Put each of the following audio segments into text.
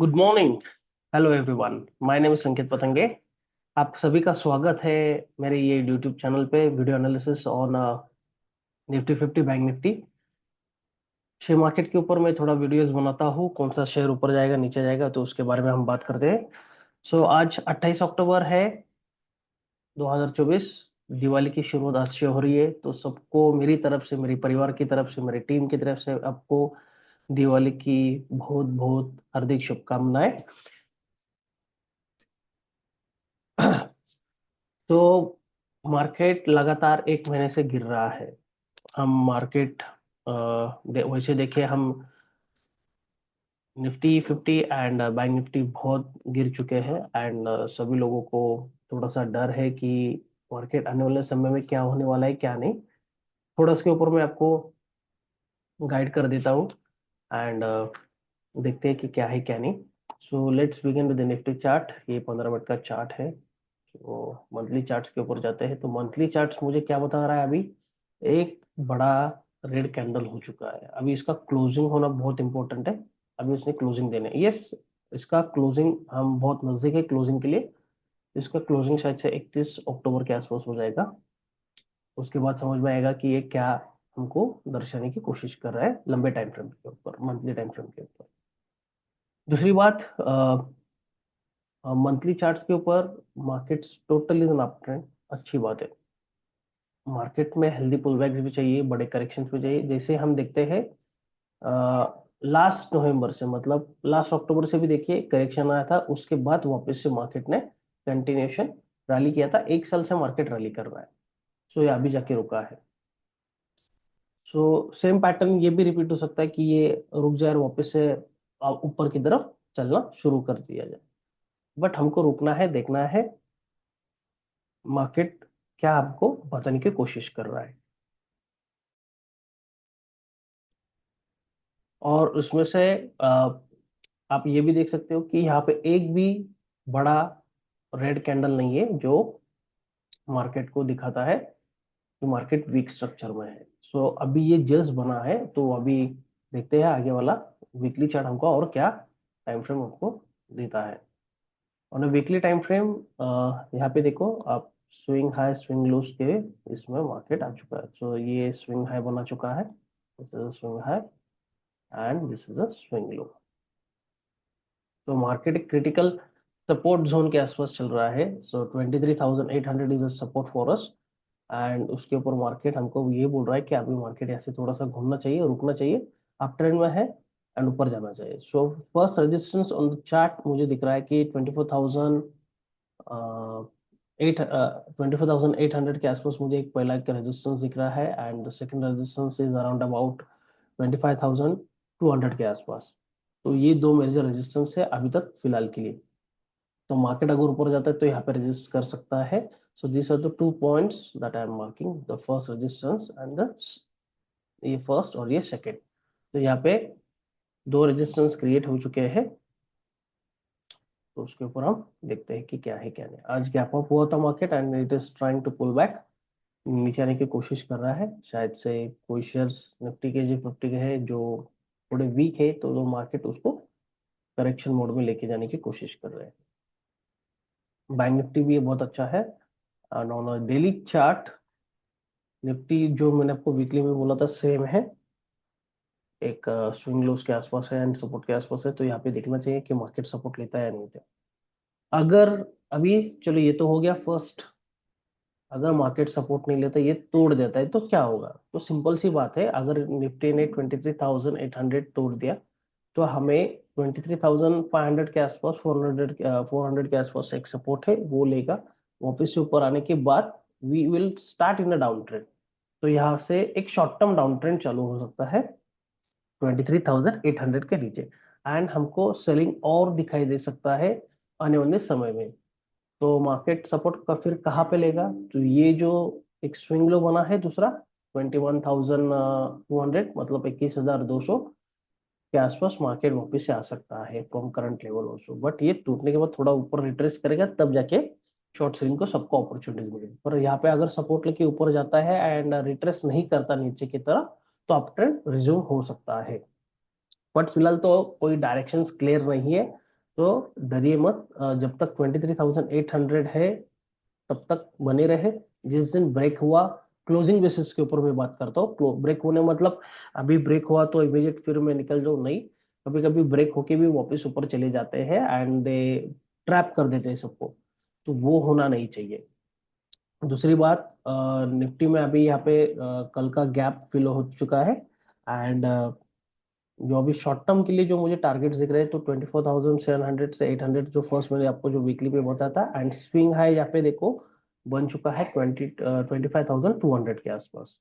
Good morning. Hello everyone, my name is संकेत पतंगे। आप सभी का स्वागत है मेरे ये यूट्यूब चैनल पे video analysis on Nifty 50 bank Nifty share market के ऊपर मैं थोड़ा वीडियोस बनाता हूँ। कौन सा शेयर ऊपर जाएगा नीचे जाएगा तो उसके बारे में हम बात करते हैं। आज 28 अक्टूबर है 2024। दिवाली की शुरुआत आज से हो रही है, तो सबको मेरी तरफ से, मेरी परिवार की तरफ से, मेरी टीम की तरफ से आपको दिवाली की बहुत बहुत हार्दिक शुभकामनाएं। तो मार्केट लगातार एक महीने से गिर रहा है। हम मार्केट वैसे देखिए, हम निफ्टी 50 एंड बैंक निफ्टी बहुत गिर चुके हैं। एंड सभी लोगों को थोड़ा सा डर है कि मार्केट आने वाले समय में क्या होने वाला है क्या नहीं। थोड़ा उसके ऊपर मैं आपको गाइड कर देता हूँ। एंड देखते हैं कि क्या है क्या नहीं। So let's begin with the Nifty chart. ये 15 मिनट का चार्ट है। तो मंथली चार्ट्स के ऊपर जाते हैं। तो मंथली चार्ट्स मुझे क्या बता रहा है अभी? एक बड़ा रेड कैंडल हो चुका है। अभी इसका क्लोजिंग होना बहुत इंपॉर्टेंट है। अभी उसने क्लोजिंग देने, यस, इसका क्लोजिंग हम बहुत नजदीक है क्लोजिंग के लिए। इसका क्लोजिंग शायद से 31 अक्टूबर के आसपास हो जाएगा। उसके बाद समझ में आएगा कि ये क्या हमको दर्शाने की कोशिश कर रहा है लंबे टाइम फ्रेम के ऊपर, मंथली टाइम फ्रेम के ऊपर। दूसरी बात, मंथली चार्ट्स के ऊपर markets totally in up trend. अच्छी बात है। मार्केट में हेल्दी पुलबैक्स भी चाहिए, बड़े करेक्शंस भी चाहिए। जैसे हम देखते हैं लास्ट नवंबर से, मतलब लास्ट अक्टूबर से भी देखिए करेक्शन आया था। उसके बाद वापस से मार्केट ने कंटिन्यूशन रैली किया था। एक साल से मार्केट रैली कर रहा है। सो ये अभी जाके रुका है। सो सेम पैटर्न ये भी रिपीट हो सकता है कि ये रुक जाए और वापस से ऊपर की तरफ चलना शुरू कर दिया जाए। बट हमको रुकना है, देखना है मार्केट क्या हमको बताने की कोशिश कर रहा है। और उसमें से अ, आप ये भी देख सकते हो कि यहाँ पे एक भी बड़ा रेड कैंडल नहीं है जो मार्केट को दिखाता है कि मार्केट वीक स्ट्रक्चर में है। सो अभी ये जस्ट बना है, तो अभी देखते हैं आगे वाला वीकली चार्ट हमको और क्या टाइम फ्रेम हमको देता है। और वीकली टाइम फ्रेम यहाँ पे देखो आप, स्विंग हाई स्विंग लोस के इसमें मार्केट आ चुका है। सो ये स्विंग हाई बना चुका है। This is swing high and this is a swing low. तो मार्केट एक क्रिटिकल सपोर्ट जोन के आसपास चल रहा है। सो 23,800 is a support for us. And उसके ऊपर मार्केट हमको ये बोल रहा है कि अभी मार्केट ऐसे थोड़ा सा घूमना चाहिए, रुकना चाहिए, अप ट्रेंड में है एंड ऊपर जाना चाहिए। So first resistance on the chart मुझे दिख रहा है कि 24,800 के आसपास मुझे एक पहला एक रेजिस्टेंस दिख रहा है। And the second resistance is around about 25,200 के आसपास। तो ये दो मेजर रेजिस्टेंस है अभी तक फिलहाल के लिए। तो मार्केट अगर ऊपर जाता है तो यहाँ पे रेजिस्ट कर सकता है। So this are the two points that I am marking, the first resistance and the, ये फर्स्ट और ये सेकंड। तो यहाँ पे दो रेजिस्टेंस क्रिएट हो चुके हैं। तो उसके ऊपर हम देखते हैं कि क्या है क्या नहीं। आज गैप अप हुआ था market and it is trying to pull back, नीचे आने की कोशिश कर रहा है। शायद से कोई शेयर्स निफ्टी के जो 50 के है जो थोड़े वीक है, तो वो मार्केट उसको करेक्शन मोड में लेके जाने की कोशिश कर रहे हैं। बैंक निफ्टी भी ये बहुत अच्छा है। And on daily chart Nifty जो मैंने आपको वीकली में बोला था सेम है। एक स्विंग लोस के आसपास है एंड सपोर्ट के आसपास है। तो यहाँ पे देखना चाहिए कि मार्केट सपोर्ट लेता है या नहीं लेता। अगर अभी, चलो ये तो हो गया फर्स्ट, अगर मार्केट सपोर्ट नहीं लेता, ये तोड़ देता है तो क्या होगा? तो सिंपल सी बात है, अगर निफ्टी ने 23,800 तोड़ दिया तो हमें 23,500 के आसपास, 400 के आसपास एक सपोर्ट है, वो लेगा। वापस से ऊपर आने के बाद we will start in a down trend. तो यहाँ से एक शॉर्ट टर्म डाउन ट्रेंड चालू हो सकता है 23,800 के नीचे। एंड हमको सेलिंग और दिखाई दे सकता है आने वाले समय में। तो मार्केट सपोर्ट का फिर कहाँ पे लेगा? तो ये जो एक स्विंग लो बना है दूसरा, 21,200, मतलब 21,200 के आसपास मार्केट वापस से आ सकता है from current level also. But ये टूटने के बाद थोड़ा ऊपर रिट्रेस करेगा, तब जाके शॉर्ट सेलिंग को सबको अपॉर्चुनिटीज मिलेगी। पर यहाँ पे अगर सपोर्ट लेके ऊपर जाता है एंड रिट्रेस नहीं करता नीचे की तरफ, तो अप ट्रेंड रिज्यूम हो सकता है। बट फिलहाल तो कोई डायरेक्शंस क्लियर नहीं है। तो डरिए मत, जब तक 23,800 है तब तक बने रहे। जिस दिन ब्रेक हुआ, क्लोजिंग बेसिस के ऊपर मैं बात करता हूँ, ब्रेक होने मतलब अभी ब्रेक हुआ तो इमीडिएट फिर मैं निकल जाऊँ, नहीं। कभी कभी ब्रेक होके भी वापस ऊपर चले जाते हैं एंड दे ट्रैप कर देते हैं सबको, तो वो होना नहीं चाहिए। दूसरी बात, निफ्टी में अभी यहाँ पे कल का गैप फिल हो चुका है, एंड जो अभी शॉर्ट टर्म के लिए जो मुझे टारगेट्स दिख रहे हैं, तो 24,700 से 800 जो फर्स्ट मैंने आपको जो वीकली पे बताया था, एंड स्विंग हाई यहाँ पे देखो बन चुका है 25,200 के आसपास।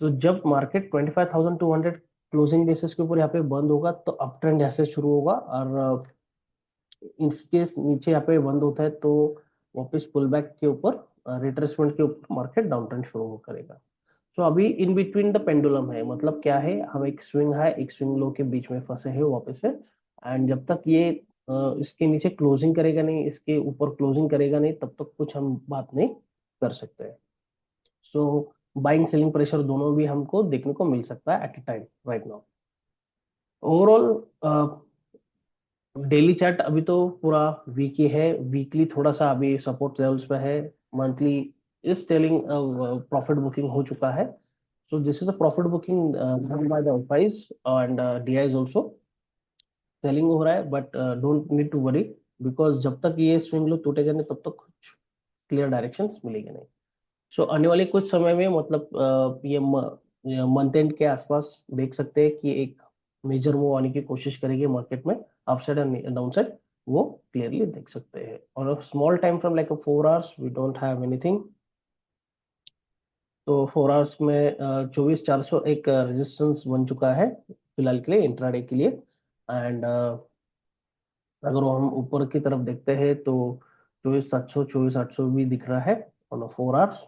तो जब मार्केट 25,200 क्लोजिंग बेसिस के ऊपर यहाँ पे बंद होगा तो अप ट्रेंड यहाँ से शुरू होगा, और इसके नीचे यहाँ पे बंद होता है तो वापस पुल बैक के ऊपर, रिट्रेसमेंट के ऊपर मार्केट डाउन ट्रेंड शुरू करेगा। तो अभी इन बिटवीन द पेंडुलम है, मतलब क्या है, हम एक स्विंग हाई एक स्विंग लो के बीच में फंसे हैं वापस से। एंड जब तक ये इसके नीचे क्लोजिंग करेगा नहीं, इसके ऊपर क्लोजिंग करेगा नहीं, तब तक कुछ हम बात नहीं कर सकते हैं। सो बाइंग सेलिंग प्रेशर दोनों भी हमको देखने को मिल सकता है at a time right now. Overall daily chart अभी तो पूरा वीक ही है, वीकली थोड़ा सा अभी सपोर्ट लेवल्स पे है। Monthly is telling profit booking हो चुका है। So this is a profit booking done by the FIs and DIs also selling हो रहा है, but don't need to worry, because जब तक ये स्विंग लो टूटेगा नहीं तब तक कुछ क्लियर डायरेक्शंस मिलेंगे नहीं। सो आने वाले कुछ समय में, मतलब ये मंथ एंड के आसपास देख सकते हैं कि एक मेजर मूव आने की कोशिश करेगी मार्केट में, अपसाइड एंड डाउन साइड, वो क्लियरली देख सकते हैं। और small time from like 4 hours we don't have anything. तो 4 आवर्स में 24,400 एक रेजिस्टेंस बन चुका है फिलहाल के लिए, इंट्राडे के लिए। एंड अगर हम ऊपर की तरफ देखते हैं तो 24,700 24,800 भी दिख रहा है ऑन 4 आवर्स।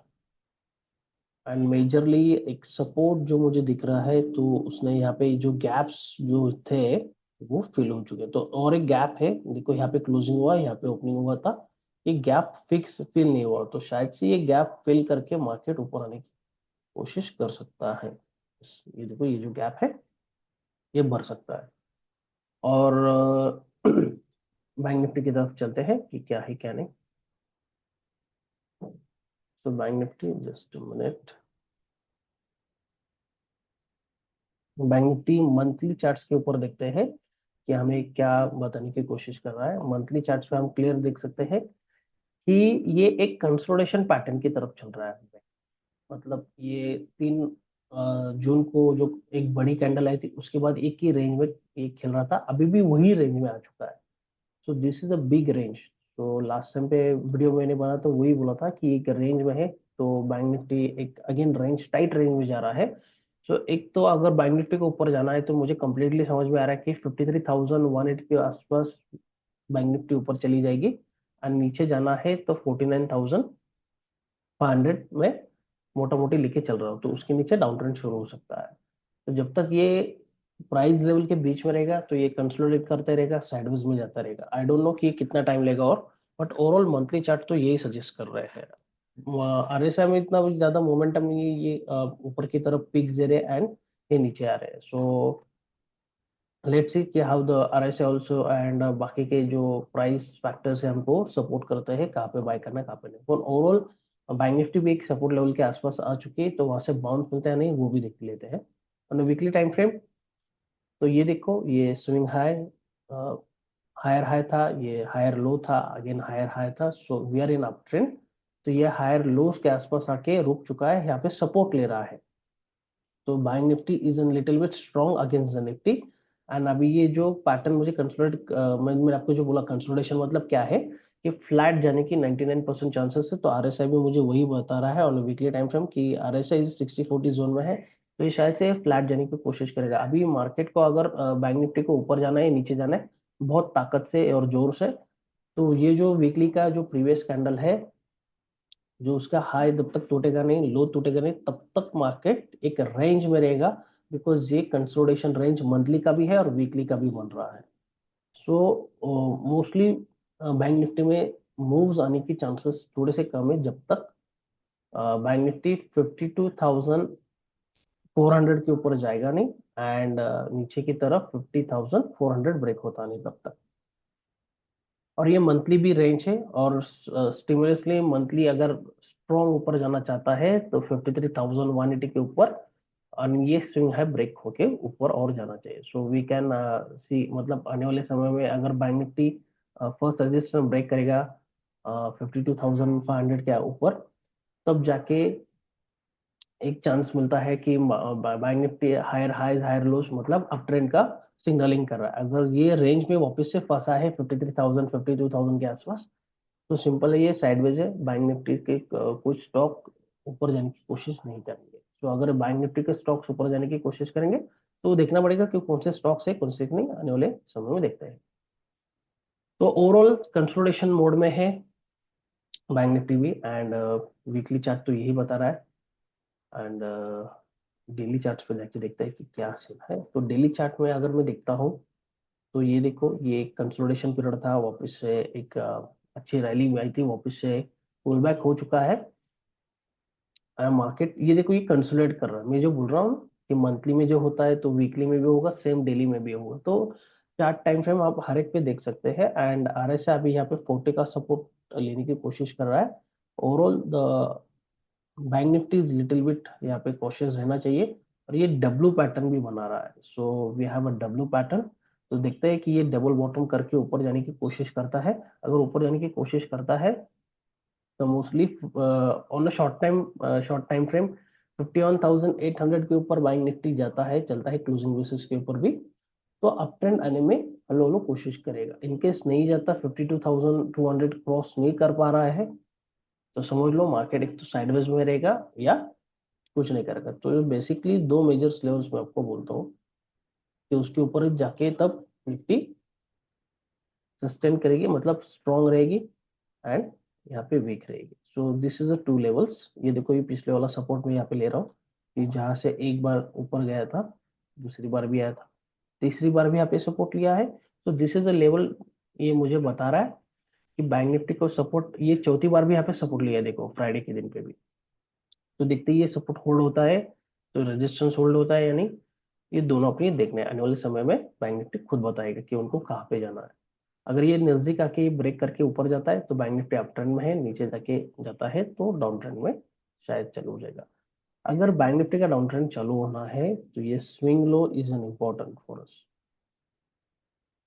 एंड मेजरली एक सपोर्ट जो मुझे दिख रहा है, तो उसने यहाँ पे जो गैप्स जो थे वो फिल हो चुके हैं। तो और एक गैप है, देखो यहाँ पे क्लोजिंग हुआ, यहाँ पे ओपनिंग हुआ था, ये गैप फिक्स फिल नहीं हुआ, तो शायद से ये गैप फिल करके मार्केट ऊपर आने की कोशिश कर सकता है। ये देखो, ये जो गैप है ये भर सकता है। और बैंक निफ्टी की तरफ चलते हैं कि क्या है क्या नहीं। तो bank Nifty, just minute. Bank Nifty monthly charts के ऊपर देखते हैं कि हमें क्या बताने की कोशिश कर रहा है। मंथली चार्ट्स पे हम क्लियर देख सकते हैं कि ये एक कंसोलिडेशन पैटर्न की तरफ चल रहा है। मतलब ये 3 जून को जो एक बड़ी कैंडल आई थी, उसके बाद एक ही रेंज में ये खेल रहा था, अभी भी वही रेंज में आ चुका है। So this is a big range. तो लास्ट टाइम पे वीडियो मैंने बना तो वही बोला था कि एक रेंज में है, तो बैंक निफ्टी एक अगेन रेंज, टाइट रेंज में जा रहा है। सो एक तो अगर बैंक निफ्टी को ऊपर जाना है तो मुझे कंप्लीटली समझ में आ रहा है कि 53,180 के आसपास बैंक निफ्टी ऊपर चली जाएगी, और नीचे जाना है तो 49,500 में मोटा मोटी लेके चल रहा हूँ, तो उसके नीचे डाउन ट्रेंड शुरू हो सकता है। तो जब तक ये प्राइस लेवल के बीच में रहेगा तो ये कंसोलिडेट करते रहेगा, साइडवेज में जाता रहेगा। आई डोंट नो कि कितना टाइम लेगा, और बट ओवरऑल मंथली चार्ट तो यही सजेस्ट कर रहे हैं। आरएसआई में इतना ज्यादा मोमेंटम नहीं है, ये ऊपर की तरफ पिक्स दे रहे हैं एंड ये नीचे आ रहे हैं। सो लेट्स सी कि how the RSI also and बाकी के जो प्राइस फैक्टर्स है हमको सपोर्ट करते हैं, कहाँ पे बाय करना है कहाँ पे नहीं। पर ओवरऑल बैंक निफ्टी भी एक सपोर्ट लेवल के आसपास आ चुकी है, तो वहां से बाउंस मिलता है नहीं वो भी देख लेते हैं। ऑन वीकली टाइम फ्रेम, तो ये देखो, ये स्विंग हाई, हायर हाई था, ये हायर लो था, अगेन हायर हाई था, so we are in up trend. तो ये हायर लोस के आसपास आके रुक चुका है, यहाँ पे सपोर्ट ले रहा है। तो buying Nifty is in little bit strong against the Nifty. And अभी ये जो पैटर्न मुझे कंसोलिडेट, मैंने आपको जो बोला कंसोलिडेशन मतलब क्या है, कि फ्लैट जाने की 99% चांसेस है। तो आरएसआई भी मुझे वही बता रहा है ऑन वीकली टाइम फ्रेम कि आरएसआई 60-40 जोन में है, तो ये शायद से फ्लैट जाने की कोशिश करेगा। अभी मार्केट को अगर बैंक निफ्टी को ऊपर जाना है नीचे जाना है बहुत ताकत से और जोर से, तो ये जो वीकली का जो प्रीवियस कैंडल है, जो उसका हाई जब तक टूटेगा नहीं, लो टूटेगा नहीं, तब तक मार्केट एक रेंज में रहेगा। बिकॉज ये कंसोलिडेशन रेंज मंथली का भी है और वीकली का भी बन रहा है। सो मोस्टली बैंक निफ्टी में मूव्स आने की चांसेस थोड़े से कम है, जब तक बैंक निफ्टी 52,400 के ऊपर जाएगा नहीं, एंड नीचे की तरफ 50,400 ब्रेक होता नहीं तब तक। और ये मंथली भी रेंज है, और स्टिमुलसली मंथली अगर स्ट्रॉन्ग ऊपर जाना चाहता है तो 53,180 के ऊपर, और ये स्विंग है ब्रेक होके ऊपर और जाना चाहिए। सो वी कैन सी, मतलब आने वाले समय में अगर bank Nifty first resistance break करेगा 52,500 के ऊपर, तब जाके एक चांस मिलता है कि bank Nifty higher highs higher lows, मतलब अप ट्रेंड का सिग्नलिंग कर रहा है। अगर ये रेंज में वापस से फंसा है 53,000 52,000 के आसपास, तो सिंपल है, ये साइडवेज है। बैंक निफ्टी के कुछ स्टॉक ऊपर जाने की कोशिश नहीं करेंगे। तो अगर बैंक निफ्टी के स्टॉक्स ऊपर जाने की कोशिश करेंगे तो देखना पड़ेगा कि कौन से स्टॉक्स है, कौन से नहीं, आने वाले समय में देखते हैं। तो ओवरऑल कंसोलिडेशन मोड में है बैंक निफ्टी भी, एंड वीकली चार्ट तो यही बता रहा है। एंड डेली चार्ट पे जाके देखते हैं कि क्या सीन है। तो डेली चार्ट में अगर मैं देखता हूँ, तो ये देखो, ये एक कंसोलिडेशन पीरियड था, वापस से एक अच्छी रैली हुई थी, वापस से पुल बैक हो चुका है। मार्केट ये देखो, ये कंसोलिडेट कर रहा है। मैं जो बोल रहा हूँ कि मंथली में जो होता है तो वीकली में भी होगा, सेम डेली में भी होगा। तो चार्ट टाइम फ्रेम आप हर एक पे देख सकते हैं। एंड आरएसआई अभी यहाँ पे 40 का सपोर्ट लेने की कोशिश कर रहा है। Overall the bank Nifty is little bit यहाँ पे कॉशियस रहना चाहिए। और ये डब्ल्यू पैटर्न भी बना रहा है, so we have a W pattern. तो देखते हैं कि ये डबल बॉटम करके ऊपर जाने की कोशिश करता है। अगर ऊपर जाने की कोशिश करता है तो mostly on short time frame 51,800 के ऊपर बाइंग निफ्टी जाता है, चलता है क्लोजिंग बेसिस के ऊपर भी, तो अप ट्रेंड आने में हलो हलो कोशिश करेगा। इनकेस नहीं जाता, 52,200 क्रॉस नहीं कर पा रहा है, तो समझ लो मार्केट एक तो साइडवेज में रहेगा या कुछ नहीं करेगा। तो ये बेसिकली दो मेजर लेवल्स में आपको बोलता हूँ कि उसके ऊपर जाके तब निफ्टी सस्टेन करेगी, मतलब स्ट्रॉन्ग रहेगी, एंड यहाँ पे वीक रहेगी। So this is a two levels. ये देखो, ये पिछले वाला सपोर्ट में यहाँ पे ले रहा हूँ कि जहाँ से एक बार ऊपर गया था, दूसरी बार भी आया था, तीसरी बार भी यहाँ पे सपोर्ट लिया है। तो दिस इज द लेवल। ये मुझे बता रहा है कि बैंक निफ्टी को सपोर्ट, ये चौथी बार भी यहाँ पे सपोर्ट लिया है, देखो फ्राइडे के दिन पे भी। तो देखते ही ये सपोर्ट होल्ड होता है, तो रेजिस्टेंस होल्ड होता है या नहीं, ये दोनों अपनी देखने हैं। आने वाले समय में बैंक निफ्टी खुद बताएगा कि उनको कहाँ पे जाना है। अगर ये नजदीक आके ब्रेक करके ऊपर जाता है तो बैंक निफ्टी अप ट्रेंड में है, नीचे जाके जाता है तो डाउन ट्रेंड में शायद चालू हो जाएगा। अगर बैंक निफ्टी का डाउन ट्रेंड चालू होना है तो ये swing low is an important for us.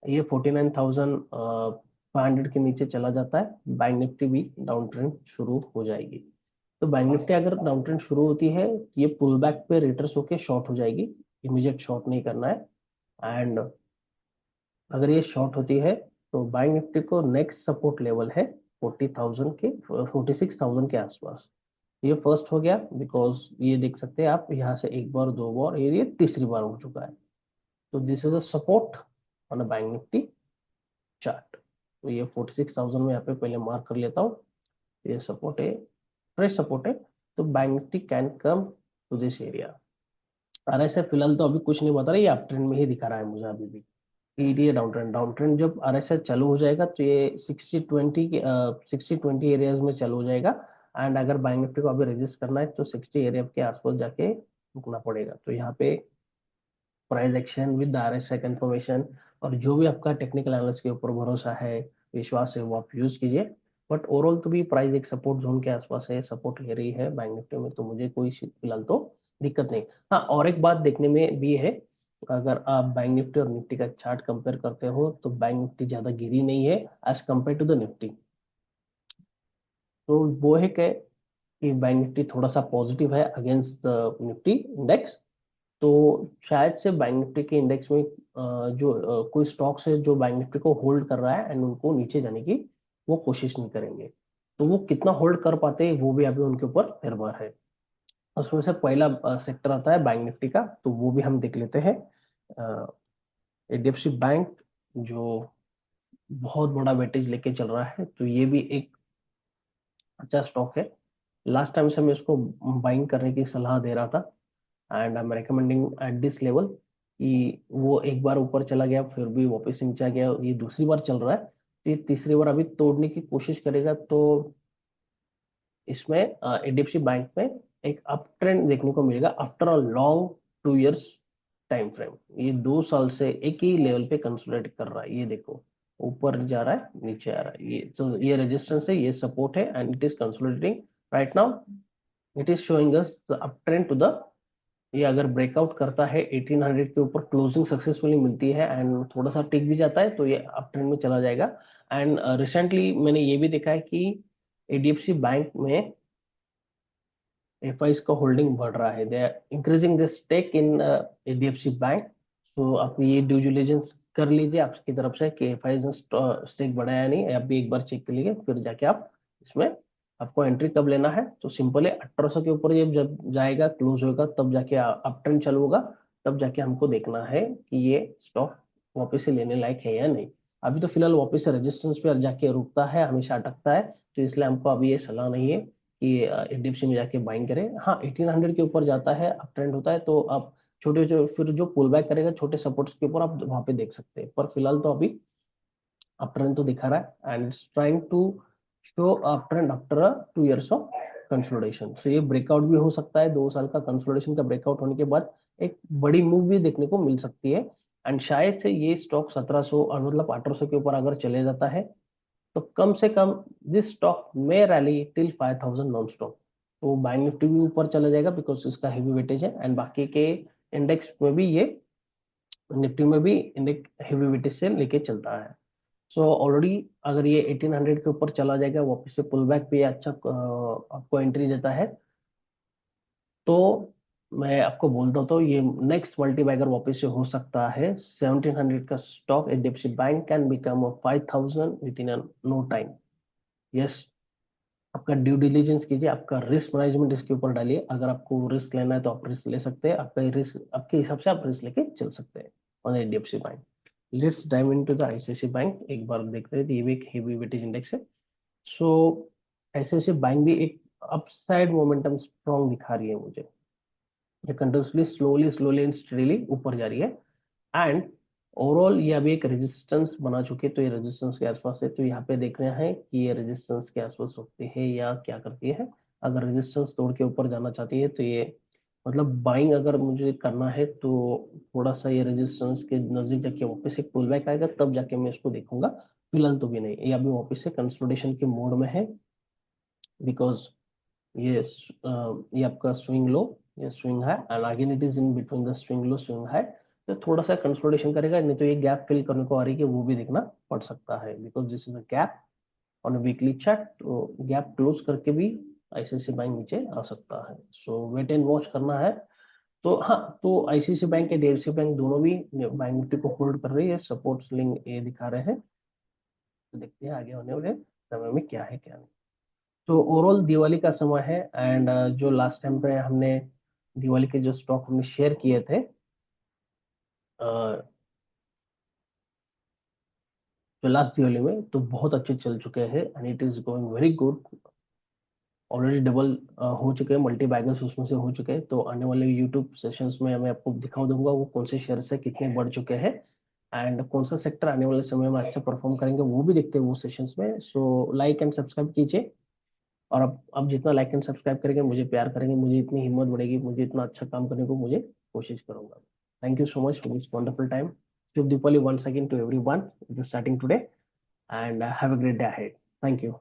ये 49,500 के नीचे चला जाता है, बैंक निफ्टी भी डाउन ट्रेंड शुरू हो जाएगी। तो बैंक निफ्टी अगर डाउन ट्रेंड शुरू होती है, ये पुल बैक पे रिटर्स होके शॉर्ट हो जाएगी। इमीडिएट शॉर्ट नहीं करना है। एंड अगर ये शॉर्ट होती है तो बैंक निफ्टी को नेक्स्ट सपोर्ट लेवल है 40,000 के, 46,000 के आसपास। ये फर्स्ट हो गया, बिकॉज ये देख सकते हैं आप, यहाँ से एक बार, दो बार, ये तीसरी बार हो चुका है। तो this is a support on a bank Nifty chart. तो ये 46,000 में यहाँ पे पहले मार्क कर लेता हूँ। ये सपोर्ट है, फ्रेश सपोर्ट है। तो bank Nifty can come to this area. और ऐसे फिलहाल तो अभी कुछ नहीं बता रहा, ये अप ट्रेंड में ही दिखा रहा है मुझे अभी भी। ये डाउन ट्रेंड जब आरएसआई चालू हो जाएगा तो ये 60-20 एरियाज में चालू हो जाएगा। एंड अगर बैंक निफ्टी को अभी रजिस्ट करना है तो 60 एरिया के आसपास जाके रुकना पड़ेगा। तो यहाँ पे price action with RSI confirmation, और जो भी आपका टेक्निकल एनालिसिस के ऊपर भरोसा है, विश्वास है, वो आप यूज कीजिए। बट ओवरऑल तो भी प्राइस एक सपोर्ट जोन के आसपास है, सपोर्ट ले रही है बैंक निफ्टी में, तो मुझे कोई फिलहाल तो दिक्कत नहीं। हाँ, और एक बात देखने में भी है, अगर आप बैंक निफ्टी और निफ्टी का चार्ट कंपेयर करते हो तो बैंक निफ्टी ज्यादा गिरी नहीं है as compare to the Nifty. तो वो है कि बैंक निफ्टी थोड़ा सा पॉजिटिव है अगेंस्ट द निफ्टी इंडेक्स। तो शायद से बैंक निफ्टी के इंडेक्स में जो कोई स्टॉक्स है जो बैंक निफ्टी को होल्ड कर रहा है, एंड उनको नीचे जाने की वो कोशिश नहीं करेंगे। तो वो कितना होल्ड कर पाते हैं वो भी अभी उनके ऊपर निर्भर है। उसमें से पहला सेक्टर आता है बैंक निफ्टी का, तो वो भी हम देख लेते हैं। एचडीएफसी बैंक जो बहुत बड़ा वेटेज लेके चल रहा है, तो ये भी एक अच्छा स्टॉक है। लास्ट टाइम से मैं इसको बाइंग करने की सलाह दे रहा था, and I am recommending at this level, कि वो एक बार ऊपर चला गया, फिर भी वापस नीचे आ गया, ये दूसरी बार चल रहा है, तो ये तीसरी बार अभी तोड़ने की कोशिश करेगा। तो इसमें एचडीएफसी बैंक में एक अप ट्रेंड देखने को मिलेगा after a long 2 years time frame. ये 2 साल से एक ही लेवल पे कंसोलिडेट कर रहा है, ये देखो। ऊपर जा रहा है, नीचे आ रहा है, ये तो ये रेजिस्टेंस है, ये सपोर्ट है, and it is consolidating right now. It is showing us the up trend to the, ये अगर ब्रेकआउट करता है 1800 के ऊपर, क्लोजिंग सक्सेसफुली मिलती है एंड थोड़ा सा टिक भी जाता है, तो ये अप ट्रेंड में चला जाएगा। एंड रिसेंटली मैंने ये भी देखा है कि एडीएफसी बैंक में एफआईज का होल्डिंग बढ़ रहा है, they are increasing the stake in HDFC bank. तो आप ये ड्यू डिलिजेंस कर लीजिए आपकी तरफ से कि एफआईज ने स्टेक बढ़ाया नहीं, आप भी एक बार चेक कर लीजिए, फिर जाके आप इसमें आपको एंट्री कब लेना है। तो सिंपल है, 1800 के ऊपर ये जब जाएगा, क्लोज होगा, तब जाके अप ट्रेंड चालू होगा, तब जाके हमको देखना है कि ये स्टॉक वापस से लेने लायक है या नहीं। अभी तो फिलहाल वापस से रेजिस्टेंस पे जाके रुकता है, हमेशा अटकता है, तो इसलिए हमको अभी ये सलाह नहीं है कि एचडीएफसी में जाके बाइंग करें। हाँ, 1800 के ऊपर जाता है, अप ट्रेंड होता है, तो आप छोटे जो फिर जो पुल बैक करेगा छोटे सपोर्ट्स के ऊपर, आप वहां पे देख सकते हैं। पर फिलहाल तो अभी अप ट्रेंड तो दिखा रहा है, and trying to show up trend after 2 years of consolidation. तो ये ब्रेकआउट भी हो सकता है, 2 साल का कंसोलिडेशन का ब्रेकआउट होने के बाद एक बड़ी मूव भी देखने को मिल सकती है। एंड शायद से ये स्टॉक 1700 और मतलब 1800 के ऊपर अगर चले जाता है, तो कम से कम दिस स्टॉक में रैली टिल 5000 नॉन स्टॉप। तो बैंक निफ्टी भी ऊपर चला जाएगा बिकॉज इसका हेवी वेटेज है, एंड बाकी के इंडेक्स में भी ये, निफ्टी में भी इंडेक्स हेवी वेटेज से लेके चलता है। सो ऑलरेडी अगर ये 1800 के ऊपर चला जाएगा, वापस से पुल बैक पे अच्छा आपको एंट्री देता है, तो मैं आपको बोलता हूँ तो ये नेक्स्ट मल्टी बैगर वापस से हो सकता है। 1700 का stock HDFC bank can become 5000 within no time. Yes, आपका ड्यू डिलीजेंस कीजिए, आपका रिस्क मैनेजमेंट इसके ऊपर डालिए। अगर आपको रिस्क लेना है तो आप रिस्क ले सकते हैं, आपका रिस्क आपके हिसाब से आप रिस्क लेके चल सकते हैं on HDFC bank. Let's dive into the ICICI bank, एक बार देखते हैं। तो ये भी एक हेवी वेटेज इंडेक्स है। सो आईसीआईसीआई बैंक भी एक अपसाइड मोमेंटम स्ट्रॉन्ग दिखा रही है मुझे, ये continuously slowly slowly and steadily ऊपर जा रही है। एंड ओवरऑल ये अभी एक रेजिस्टेंस बना चुके हैं, तो ये रेजिस्टेंस के आसपास है, तो यहाँ पे देख रहे हैं कि ये रेजिस्टेंस के आसपास रुकती है या क्या करती है। अगर रेजिस्टेंस तोड़ के ऊपर जाना चाहती है, तो ये मतलब बाइंग अगर मुझे करना है, तो थोड़ा सा ये रेजिस्टेंस के नजदीक जाके वापस एक पुल बैक आएगा, तब जाके मैं इसको देखूंगा। फिलहाल तो भी नहीं, ये अभी वापस से कंसोलिडेशन के मोड में है, बिकॉज ये ये आपका स्विंग लो, ये स्विंग है, and again it is in between the swing low swing है। तो थोड़ा सा कंसोलिडेशन करेगा, नहीं तो ये गैप फिल करने को आ रही है, वो भी देखना पड़ सकता है, because this is a gap on weekly chart. तो गैप क्लोज करके भी आईसीआईसी बैंक नीचे आ सकता है, सो वेट एंड वॉच करना है। तो हाँ, तो आईसीआईसी बैंक या डीएफसी बैंक दोनों भी बैंक निफ्टी को होल्ड कर रही है, सपोर्ट लिंक ये दिखा रहे हैं। तो देखते हैं आगे होने वाले समय में क्या है क्या नहीं। तो ओवरऑल दिवाली का समय है, एंड जो लास्ट टाइम पे हमने दिवाली के जो स्टॉक हमने शेयर किए थे, जो लास्ट दिवाली में, तो बहुत अच्छे चल चुके हैं, and it is going very good. Already double हो चुके हैं, मल्टी बैगर्स उसमें से हो चुके हैं। तो आने वाले यूट्यूब सेशंस में मैं आपको दिखा दूंगा वो कौन से शेयर से कितने बढ़ चुके हैं, एंड कौन सा सेक्टर आने वाले समय में अच्छा परफॉर्म करेंगे, वो भी देखते हैं वो सेशंस में। सो लाइक एंड सब्सक्राइब कीजिए, और अब जितना लाइक एंड सब्सक्राइब करेंगे, मुझे प्यार करेंगे, मुझे इतनी हिम्मत बढ़ेगी, मुझे इतना अच्छा काम करने को मुझे कोशिश करूंगा। Thank you so much for this wonderful time. शुभ Deepavali once again to everyone, it is starting today, and have a great day ahead. Thank you.